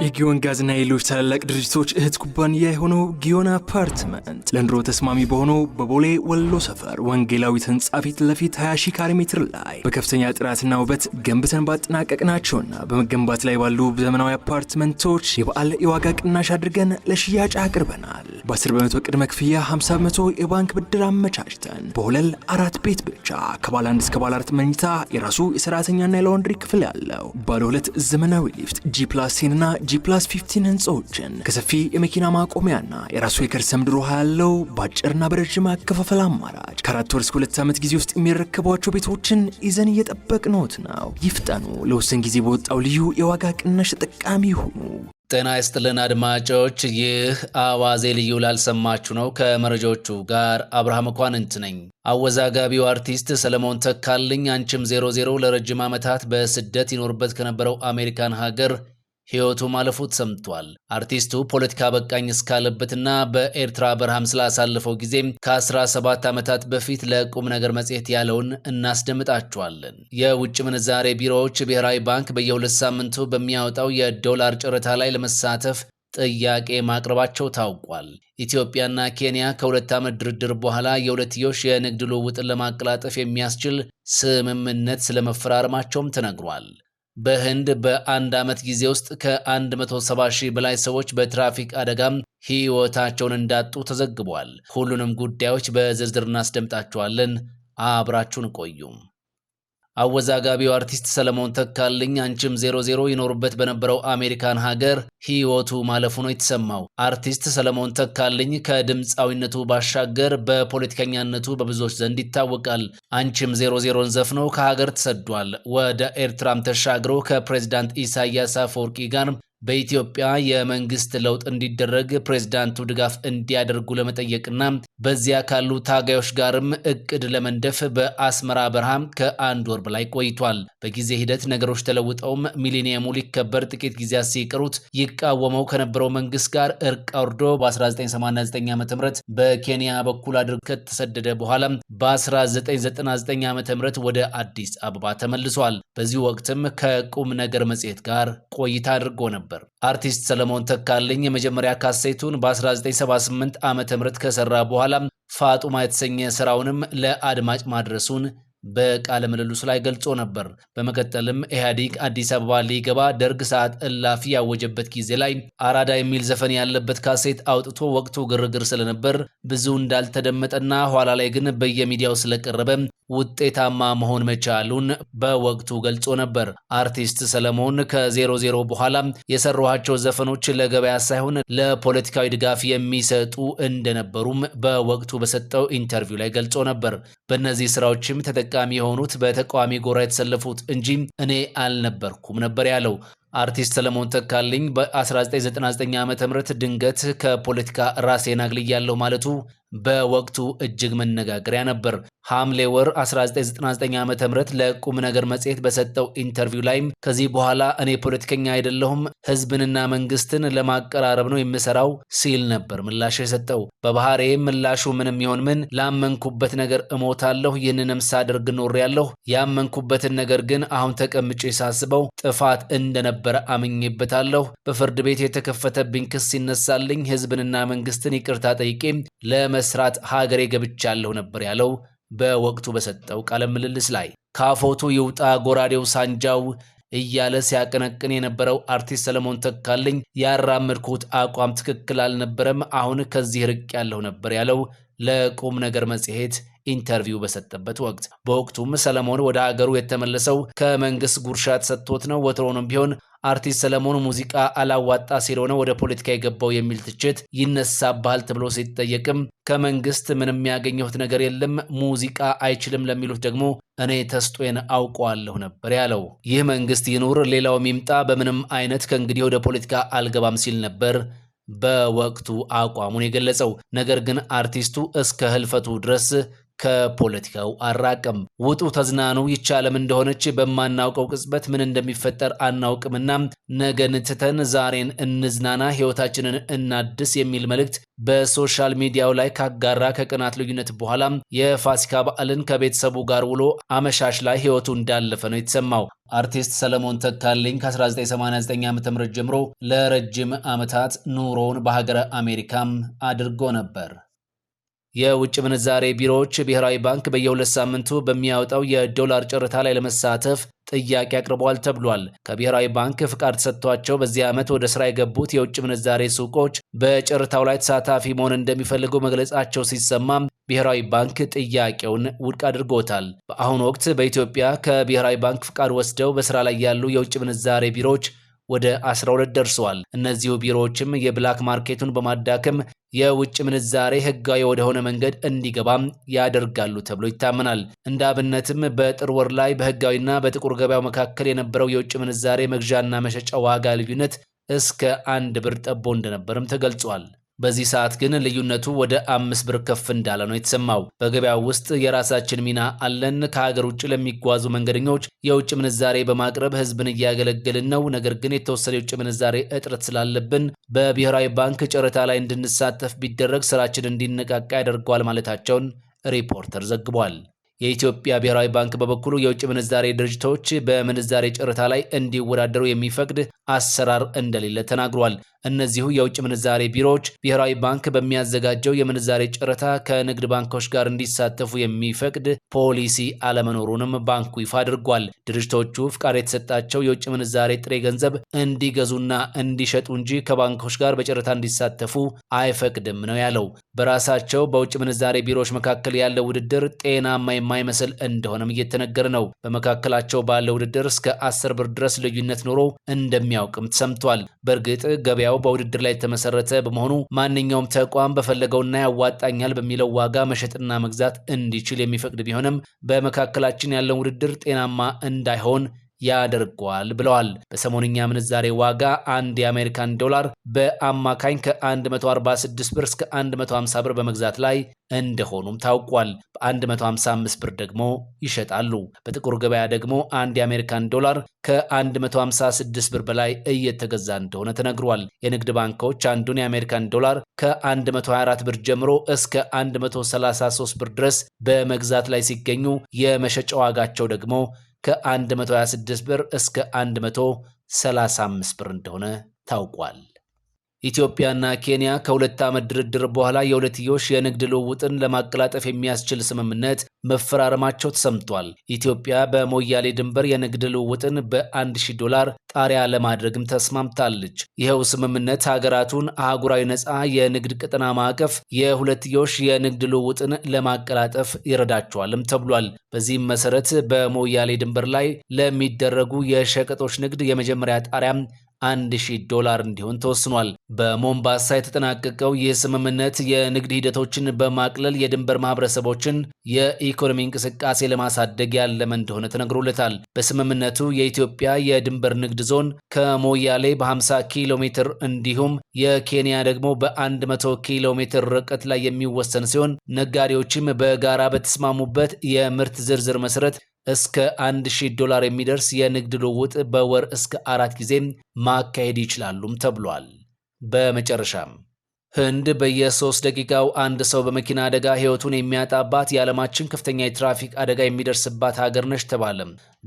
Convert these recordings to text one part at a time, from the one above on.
የጊዮን ጋዝና ሌሎች ታላላቅ ድርጅቶች እህት ኩባንያ የሆነው ጊዮን አፓርትመንት ለኑሮ ተስማሚ በሆነው በቦሌ ወሎ ሰፈር ወንጌላዊት ህንጻ ፊት ለፊት 20 ሺህ ካሬ ሜትር ላይ በከፍተኛ ጥራትና ውበት ገንብተን ባጠናቀቅናቸውና በመገንባት ላይ ባሉ ዘመናዊ አፓርትመንቶች የበዓል የዋጋ ቅናሽ አድርገን ለሽያጭ አቅርበናል። በ10 በመቶ ቅድመ ክፍያ 50 በመቶ የባንክ ብድር አመቻችተን በወለል 4 ቤት ብቻ ከባለ 1 እስከ ባለ 4 መኝታ የራሱ የሰራተኛና የላውንድሪ ክፍል ያለው ባለ 2 ዘመናዊ ሊፍት G+10 እና G+15 ህንጻዎችን ከሰፊ የመኪና ማቆሚያና የራሱ የከርሰ ምድር ውሃ ያለው ባጭርና በረጅም አከፋፈል አማራጭ ከ4 ወር እስከ 2 ዓመት ጊዜ ውስጥ የሚረከቧቸው ቤቶችን ይዘን እየጠበቅነዎት ነው። ይፍጠኑ። ለውስን ጊዜ በወጣው ልዩ የዋጋ ቅናሽ ተጠቃሚ ይሁኑ። ጤና ይስጥልን አድማጮች፣ ይህ አዋዜ ልዩ ላልሰማችሁ ነው። ከመረጃዎቹ ጋር አብርሃም መኳንንት ነኝ። አወዛጋቢው አርቲስት ሰለሞን ተካልኝ አንቺም 00 ለረጅም ዓመታት በስደት ይኖርበት ከነበረው አሜሪካን ሀገር ሕይወቱ ማለፉ ተሰምቷል። አርቲስቱ ፖለቲካ በቃኝ እስካለበትና በኤርትራ በረሃም ስላሳለፈው ጊዜ ከ17 ዓመታት በፊት ለቁም ነገር መጽሔት ያለውን እናስደምጣችኋለን። የውጭ ምንዛሬ ቢሮዎች ብሔራዊ ባንክ በየ2 ሳምንቱ በሚያወጣው የዶላር ጨረታ ላይ ለመሳተፍ ጥያቄ ማቅረባቸው ታውቋል። ኢትዮጵያና ኬንያ ከ2 ዓመት ድርድር በኋላ የሁለትዮሽ የንግድ ልውውጥን ለማቀላጠፍ የሚያስችል ስምምነት ስለመፈራረማቸውም ተነግሯል። በህንድ በአንድ ዓመት ጊዜ ውስጥ ከ170 ሺህ በላይ ሰዎች በትራፊክ አደጋም ሕይወታቸውን እንዳጡ ተዘግቧል። ሁሉንም ጉዳዮች በዝርዝር እናስደምጣቸዋለን። አብራችሁን ቆዩ። አወዛጋቢው አርቲስት ሰለሞን ተካልኝ አንቺም 00 ይኖርበት በነበረው አሜሪካን ሀገር ሕይወቱ ማለፉ ነው የተሰማው። አርቲስት ሰለሞን ተካልኝ ከድምፃዊነቱ ባሻገር በፖለቲከኛነቱ በብዙዎች ዘንድ ይታወቃል። አንቺም 00ን ዘፍኖ ከሀገር ተሰዷል። ወደ ኤርትራም ተሻግሮ ከፕሬዝዳንት ኢሳያስ አፈወርቂ ጋር በኢትዮጵያ የመንግስት ለውጥ እንዲደረግ ፕሬዝዳንቱ ድጋፍ እንዲያደርጉ ለመጠየቅና በዚያ ካሉ ታጋዮች ጋርም እቅድ ለመንደፍ በአስመራ በረሃም ከ1 ወር በላይ ቆይቷል። በጊዜ ሂደት ነገሮች ተለውጠውም ሚሊኒየሙ ሊከበር ጥቂት ጊዜያት ሲቀሩት ይቃወመው ከነበረው መንግስት ጋር እርቅ አውርዶ በ1989 ዓ.ም በኬንያ በኩል አድርጎ ከተሰደደ በኋላ በ1999 ዓ.ም ወደ አዲስ አበባ ተመልሷል። በዚህ ወቅትም ከቁም ነገር መጽሔት ጋር ቆይታ አድርጎ ነበር። አርቲስት ሰለሞን ተካልኝ የመጀመሪያ ካሴቱን በ1978 ዓ.ም ከሰራ በኋላ ፋጡማ የተሰኘ ስራውንም ለአድማጭ ማድረሱን በቃለ ምልልሱ ላይ ገልጾ ነበር። በመቀጠልም ኢህአዴግ አዲስ አበባ ሊገባ ደርግ ሰዓት እላፊ ያወጀበት ጊዜ ላይ አራዳ የሚል ዘፈን ያለበት ካሴት አውጥቶ ወቅቱ ግርግር ስለነበር ብዙ እንዳልተደመጠና ኋላ ላይ ግን በየሚዲያው ስለቀረበ ውጤታማ መሆን መቻሉን በወቅቱ ገልጾ ነበር። አርቲስት ሰለሞን ከ00 በኋላ የሰሯቸው ዘፈኖች ለገበያ ሳይሆን ለፖለቲካዊ ድጋፍ የሚሰጡ እንደነበሩም በወቅቱ በሰጠው ኢንተርቪው ላይ ገልጾ ነበር። በእነዚህ ስራዎችም ተጠቃሚ የሆኑት በተቃዋሚ ጎራ የተሰለፉት እንጂ እኔ አልነበርኩም ነበር ያለው። አርቲስት ሰለሞን ተካልኝ በ1999 ዓ.ም ድንገት ከፖለቲካ ራሴን አግልያለሁ ማለቱ በወቅቱ እጅግ መነጋገሪያ ነበር። ሐምሌ ወር 1999 ዓ.ም ለቁም ነገር መጽሔት በሰጠው ኢንተርቪው ላይም ከዚህ በኋላ እኔ ፖለቲከኛ አይደለሁም፣ ህዝብንና መንግስትን ለማቀራረብ ነው የምሰራው ሲል ነበር ምላሽ የሰጠው። በባህሬ ምላሹ ምንም ይሆን ምን ላመንኩበት ነገር እሞታለሁ፣ ይህንንም ሳደርግ ኖሬያለሁ። ያመንኩበትን ነገር ግን አሁን ተቀምጬ ሳስበው ጥፋት እንደነበረ አምኜበታለሁ። በፍርድ ቤት የተከፈተብኝ ክስ ሲነሳልኝ ህዝብንና መንግስትን ይቅርታ ጠይቄ ለመስራት ሀገሬ ገብቻለሁ ነበር ያለው በወቅቱ በሰጠው ቃለ ምልልስ ላይ። ካፎቱ ይውጣ ጎራዴው ሳንጃው እያለ ሲያቀነቅን የነበረው አርቲስት ሰለሞን ተካልኝ ያራመድኩት አቋም ትክክል አልነበረም፣ አሁን ከዚህ ርቅ ያለው ነበር ያለው ለቁም ነገር መጽሔት ኢንተርቪው በሰጠበት ወቅት። በወቅቱም ሰለሞን ወደ ሀገሩ የተመለሰው ከመንግስት ጉርሻ ተሰጥቶት ነው። ወትሮውንም ቢሆን አርቲስት ሰለሞን ሙዚቃ አላዋጣ ሲለው ነው ወደ ፖለቲካ የገባው የሚል ትችት ይነሳባል ተብሎ ሲጠየቅም ከመንግስት ምንም ያገኘሁት ነገር የለም፣ ሙዚቃ አይችልም ለሚሉት ደግሞ እኔ ተስጦዬን አውቀዋለሁ ነበር ያለው። ይህ መንግስት ይኑር ሌላውም ይምጣ፣ በምንም አይነት ከእንግዲህ ወደ ፖለቲካ አልገባም ሲል ነበር በወቅቱ አቋሙን የገለጸው። ነገር ግን አርቲስቱ እስከ ህልፈቱ ድረስ ከፖለቲካው አራቀም። ውጡ ተዝናኑ ይቻለም እንደሆነች በማናውቀው ቅጽበት ምን እንደሚፈጠር አናውቅምና ነገን ትተን ዛሬን እንዝናና፣ ህይወታችንን እናድስ የሚል መልእክት በሶሻል ሚዲያው ላይ ካጋራ ከቀናት ልዩነት በኋላ የፋሲካ በዓልን ከቤተሰቡ ጋር ውሎ አመሻሽ ላይ ህይወቱ እንዳለፈ ነው የተሰማው። አርቲስት ሰለሞን ተካልኝ ከ1989 ዓ.ም ጀምሮ ለረጅም ዓመታት ኑሮውን በሀገረ አሜሪካም አድርጎ ነበር። የውጭ ምንዛሬ ቢሮዎች ብሔራዊ ባንክ በየሁለት ሳምንቱ በሚያወጣው የዶላር ጨረታ ላይ ለመሳተፍ ጥያቄ አቅርበዋል ተብሏል። ከብሔራዊ ባንክ ፍቃድ ተሰጥቷቸው በዚህ ዓመት ወደ ስራ የገቡት የውጭ ምንዛሬ ሱቆች በጨረታው ላይ ተሳታፊ መሆን እንደሚፈልጉ መግለጻቸው ሲሰማም ብሔራዊ ባንክ ጥያቄውን ውድቅ አድርጎታል። በአሁኑ ወቅት በኢትዮጵያ ከብሔራዊ ባንክ ፍቃድ ወስደው በስራ ላይ ያሉ የውጭ ምንዛሬ ቢሮዎች ወደ 12 ደርሰዋል። እነዚሁ ቢሮዎችም የብላክ ማርኬቱን በማዳከም የውጭ ምንዛሬ ህጋዊ ወደሆነ መንገድ እንዲገባም ያደርጋሉ ተብሎ ይታመናል። እንደ አብነትም በጥር ወር ላይ በህጋዊና በጥቁር ገበያው መካከል የነበረው የውጭ ምንዛሬ መግዣና መሸጫ ዋጋ ልዩነት እስከ 1 ብር ጠቦ እንደነበርም ተገልጿል። በዚህ ሰዓት ግን ልዩነቱ ወደ 5 ብር ከፍ እንዳለ ነው የተሰማው። በገበያው ውስጥ የራሳችን ሚና አለን። ከሀገር ውጭ ለሚጓዙ መንገደኞች የውጭ ምንዛሬ በማቅረብ ህዝብን እያገለገልን ነው። ነገር ግን የተወሰነ የውጭ ምንዛሬ እጥረት ስላለብን በብሔራዊ ባንክ ጨረታ ላይ እንድንሳተፍ ቢደረግ ስራችን እንዲነቃቃ ያደርገዋል ማለታቸውን ሪፖርተር ዘግቧል። የኢትዮጵያ ብሔራዊ ባንክ በበኩሉ የውጭ ምንዛሬ ድርጅቶች በምንዛሬ ጨረታ ላይ እንዲወዳደሩ የሚፈቅድ አሰራር እንደሌለ ተናግሯል። እነዚሁ የውጭ ምንዛሬ ቢሮዎች ብሔራዊ ባንክ በሚያዘጋጀው የምንዛሬ ጨረታ ከንግድ ባንኮች ጋር እንዲሳተፉ የሚፈቅድ ፖሊሲ አለመኖሩንም ባንኩ ይፋ አድርጓል። ድርጅቶቹ ፍቃድ የተሰጣቸው የውጭ ምንዛሬ ጥሬ ገንዘብ እንዲገዙና እንዲሸጡ እንጂ ከባንኮች ጋር በጨረታ እንዲሳተፉ አይፈቅድም ነው ያለው። በራሳቸው በውጭ ምንዛሬ ቢሮዎች መካከል ያለው ውድድር ጤናማ የማይመስል እንደሆነም እየተነገረ ነው። በመካከላቸው ባለው ውድድር እስከ 10 ብር ድረስ ልዩነት ኖሮ እንደሚያውቅም ተሰምቷል። በእርግጥ ገበያው በውድድር ላይ የተመሰረተ በመሆኑ ማንኛውም ተቋም በፈለገውና ያዋጣኛል በሚለው ዋጋ መሸጥና መግዛት እንዲችል የሚፈቅድ ቢሆንም በመካከላችን ያለውን ውድድር ጤናማ እንዳይሆን ያደርገዋል ብለዋል። በሰሞንኛ ምንዛሬ ዋጋ አንድ የአሜሪካን ዶላር በአማካኝ ከ146 ብር እስከ 150 ብር በመግዛት ላይ እንደሆኑም ታውቋል። በ155 ብር ደግሞ ይሸጣሉ። በጥቁር ገበያ ደግሞ አንድ የአሜሪካን ዶላር ከ156 ብር በላይ እየተገዛ እንደሆነ ተነግሯል። የንግድ ባንኮች አንዱን የአሜሪካን ዶላር ከ124 ብር ጀምሮ እስከ 133 ብር ድረስ በመግዛት ላይ ሲገኙ የመሸጫ ዋጋቸው ደግሞ ከ126 ብር እስከ 135 ብር እንደሆነ ታውቋል። ኢትዮጵያና ኬንያ ከ2 ዓመት ድርድር በኋላ የሁለትዮሽ የንግድ ልውውጥን ለማቀላጠፍ የሚያስችል ስምምነት መፈራረማቸው ተሰምቷል። ኢትዮጵያ በሞያሌ ድንበር የንግድ ልውውጥን በ$1000 ጣሪያ ለማድረግም ተስማምታለች። ይኸው ስምምነት ሀገራቱን አህጉራዊ ነፃ የንግድ ቀጠና ማዕቀፍ የሁለትዮሽ የንግድ ልውውጥን ለማቀላጠፍ ይረዳቸዋልም ተብሏል። በዚህም መሰረት በሞያሌ ድንበር ላይ ለሚደረጉ የሸቀጦች ንግድ የመጀመሪያ ጣሪያም $1000 እንዲሆን ተወስኗል። በሞምባሳ የተጠናቀቀው ይህ ስምምነት የንግድ ሂደቶችን በማቅለል የድንበር ማህበረሰቦችን የኢኮኖሚ እንቅስቃሴ ለማሳደግ ያለመ እንደሆነ ተነግሮለታል። በስምምነቱ የኢትዮጵያ የድንበር ንግድ ዞን ከሞያሌ በ50 ኪሎ ሜትር እንዲሁም የኬንያ ደግሞ በ100 ኪሎ ሜትር ርቀት ላይ የሚወሰን ሲሆን ነጋዴዎችም በጋራ በተስማሙበት የምርት ዝርዝር መሰረት እስከ $1000 የሚደርስ የንግድ ልውውጥ በወር እስከ 4 ጊዜ ማካሄድ ይችላሉም ተብሏል። በመጨረሻም ህንድ በየ3 ደቂቃው አንድ ሰው በመኪና አደጋ ህይወቱን የሚያጣባት የዓለማችን ከፍተኛ የትራፊክ አደጋ የሚደርስባት ሀገር ነች ተባለ።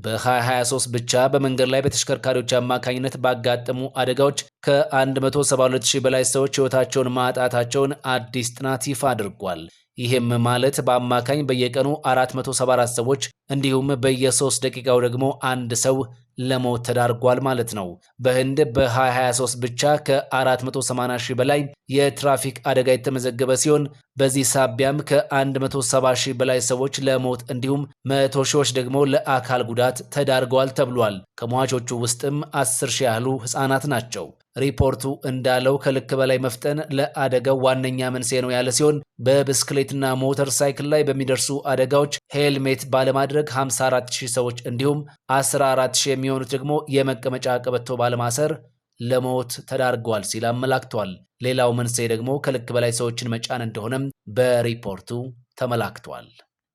በ2023 ብቻ በመንገድ ላይ በተሽከርካሪዎች አማካኝነት ባጋጠሙ አደጋዎች ከ172,000 በላይ ሰዎች ህይወታቸውን ማጣታቸውን አዲስ ጥናት ይፋ አድርጓል። ይህም ማለት በአማካኝ በየቀኑ 474 ሰዎች እንዲሁም በየ3 ደቂቃው ደግሞ አንድ ሰው ለሞት ተዳርጓል ማለት ነው። በህንድ በ2023 ብቻ ከ480,000 በላይ የትራፊክ አደጋ የተመዘገበ ሲሆን በዚህ ሳቢያም ከ170,000 በላይ ሰዎች ለሞት እንዲሁም 100 ሺዎች ደግሞ ለአካል ጉዳት ተዳርገዋል ተብሏል። ከሟቾቹ ውስጥም 10,000 ያህሉ ህፃናት ናቸው። ሪፖርቱ እንዳለው ከልክ በላይ መፍጠን ለአደጋው ዋነኛ መንስኤ ነው ያለ ሲሆን በብስክሌትና ሞተር ሳይክል ላይ በሚደርሱ አደጋዎች ሄልሜት ባለማድረግ 54,000 ሰዎች እንዲሁም 14,000 የሚሆኑት ደግሞ የመቀመጫ ቀበቶ ባለማሰር ለሞት ተዳርገዋል ሲል አመላክቷል። ሌላው መንስኤ ደግሞ ከልክ በላይ ሰዎችን መጫን እንደሆነም በሪፖርቱ ተመላክቷል።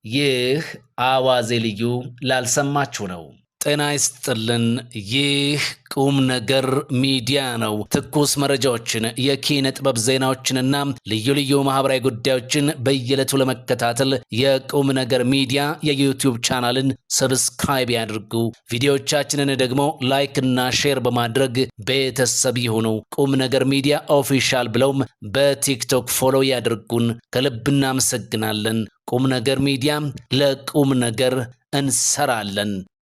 ይህ አዋዜ ልዩ ላልሰማችሁ ነው። ጤና ይስጥልን። ይህ ቁም ነገር ሚዲያ ነው። ትኩስ መረጃዎችን፣ የኪነ ጥበብ ዜናዎችንና ልዩ ልዩ ማህበራዊ ጉዳዮችን በየዕለቱ ለመከታተል የቁም ነገር ሚዲያ የዩቲዩብ ቻናልን ሰብስክራይብ ያድርጉ። ቪዲዮዎቻችንን ደግሞ ላይክ እና ሼር በማድረግ ቤተሰብ ይሁኑ። ቁም ነገር ሚዲያ ኦፊሻል ብለውም በቲክቶክ ፎሎ ያድርጉን። ከልብ እናመሰግናለን። ቁም ነገር ሚዲያ ለቁም ነገር እንሰራለን።